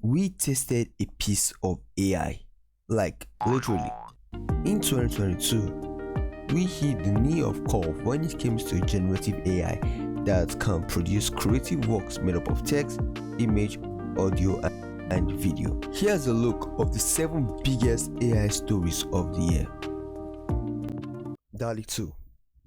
we tested a piece of AI, like literally. In 2022, we hit the knee of curve when it comes to generative AI that can produce creative works made up of text, image, audio, and video. Here's a look of the 7 biggest AI stories of the year. DALL-E 2.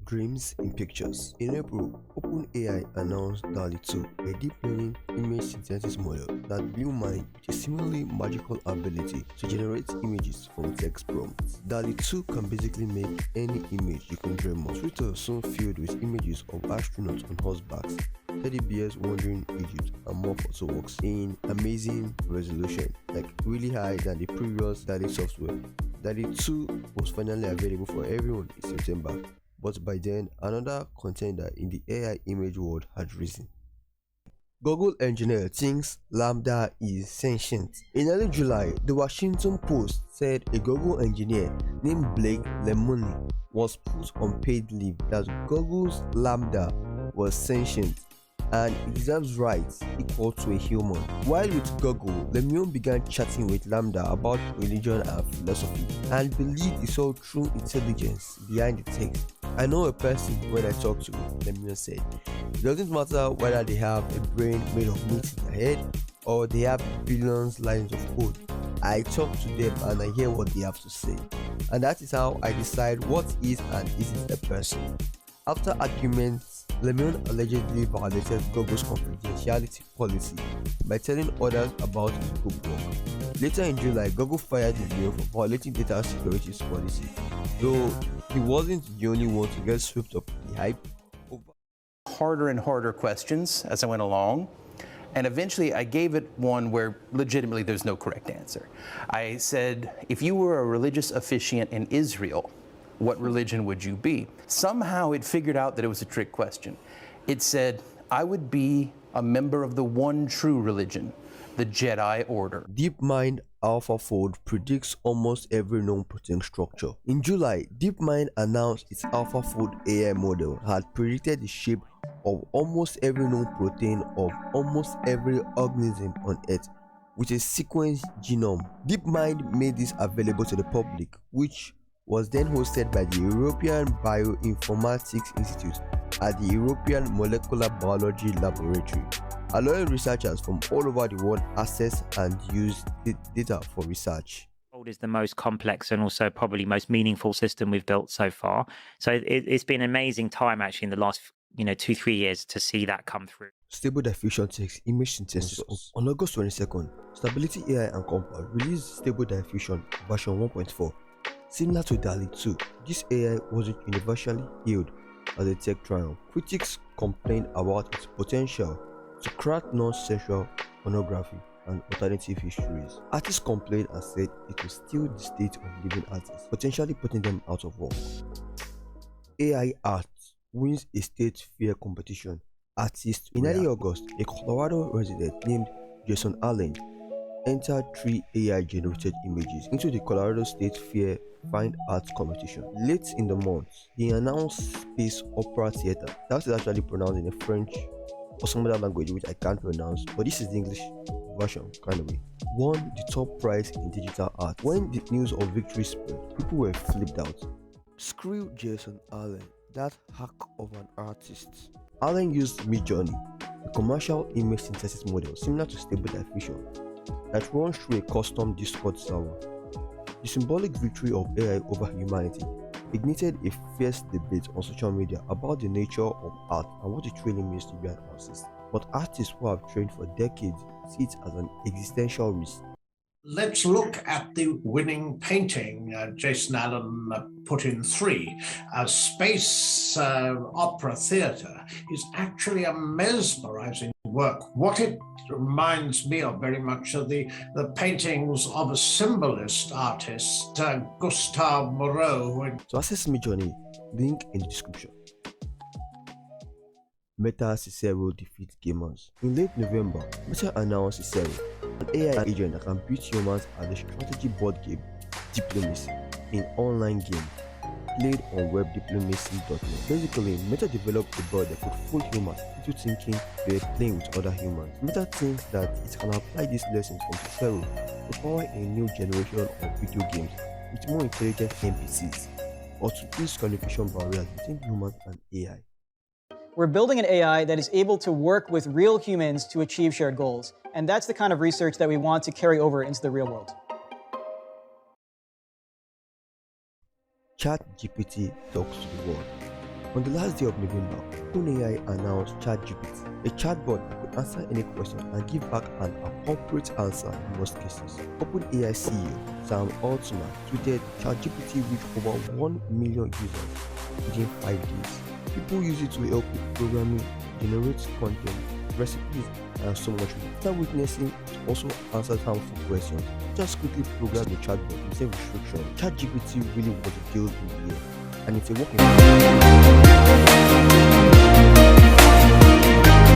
Dreams in Pictures. In April, OpenAI announced DALL-E 2, a deep learning image synthesis model that blew mind with a seemingly magical ability to generate images from text prompts. DALL-E 2 can basically make any image you can dream of. Twitter soon filled with images of astronauts on horsebacks, teddy bears wandering Egypt, and more photo works in amazing resolution, like really high than the previous DALL-E software. DALL-E 2 was finally available for everyone in September. But by then, another contender in the AI image world had risen. Google engineer thinks Lambda is sentient. In early July, the Washington Post said a Google engineer named Blake LaMDA was put on paid leave that Google's Lambda was sentient and it deserves rights equal to a human. While with Google, LaMDA began chatting with Lambda about religion and philosophy and believed he saw true intelligence behind the text. I know a person when I talk to him, LaMDA said. It doesn't matter whether they have a brain made of meat in their head or they have billions lines of code. I talk to them and I hear what they have to say. And that is how I decide what is and isn't a person. After arguments, LaMDA allegedly violated Google's confidentiality policy by telling others about his group work. Later in July, Google fired LaMDA for violating data security policy, though he wasn't the only one to get swept up in the hype. Harder and harder questions as I went along, and eventually I gave it one where legitimately there's no correct answer. I said, if you were a religious officiant in Israel, what religion would you be? Somehow it figured out that it was a trick question. It said, I would be a member of the one true religion, the Jedi Order. DeepMind AlphaFold predicts almost every known protein structure. In July, DeepMind announced its AlphaFold AI model had predicted the shape of almost every known protein of almost every organism on Earth with a sequenced genome. DeepMind made this available to the public, which was then hosted by the European Bioinformatics Institute at the European Molecular Biology Laboratory, allowing researchers from all over the world access and use the data for research. Is the most complex and also probably most meaningful system we've built so far. So it's been an amazing time actually in the last 2-3 years to see that come through. Stable Diffusion text image synthesis. On August 22nd, Stability AI and Compound released Stable Diffusion version 1.4. Similar to DALL-E 2, this AI wasn't universally hailed as a tech triumph. Critics complained about its potential to craft non-sexual pornography and alternative histories. Artists complained and said it will steal the state of living artists, potentially putting them out of work. AI art wins a state fair competition. Artist. In early August, a Colorado resident named Jason Allen entered 3 AI-generated images into the Colorado State Fair Fine Arts competition. Late in the month, he announced Space Opera Theater. That is actually pronounced in a French or some other language which I can't pronounce, but this is the English version, kind of way. Won the top prize in digital art. When the news of victory spread, people were flipped out. Screw Jason Allen, that hack of an artist. Allen used Midjourney, a commercial image synthesis model similar to Stable Diffusion, that runs through a custom Discord server. The symbolic victory of AI over humanity ignited a fierce debate on social media about the nature of art and what it really means to be an artist. But artists who have trained for decades see it as an existential risk. Let's look at the winning painting Jason Allen put in 3. Space Opera Theater is actually a mesmerizing work. What it reminds me of very much of the paintings of a symbolist artist, Gustave Moreau. To access Midjourney, link in the description. Meta Cicero defeats gamers. In late November, Meta announced Cicero, an AI agent that can beat humans at the strategy board game Diplomacy in online game. played on webdiplomacy.net. Basically, Meta developed a bot that could fool humans into thinking they were playing with other humans. Meta thinks that it can apply these lessons onto Pharaoh to power a new generation of video games with more intelligent NPCs, or to ease communication barriers between humans and AI. We're building an AI that is able to work with real humans to achieve shared goals. And that's the kind of research that we want to carry over into the real world. ChatGPT talks to the world. On the last day of November, OpenAI announced ChatGPT, a chatbot that could answer any question and give back an appropriate answer in most cases. OpenAI CEO Sam Altman tweeted ChatGPT reached over 1 million users within 5 days. People use it to help with programming, generate content, recipes, and so much more. After witnessing it also answers harmful questions. Just quickly program the chatbot without restriction. ChatGPT really was a deal in the air, and it's a work in progress.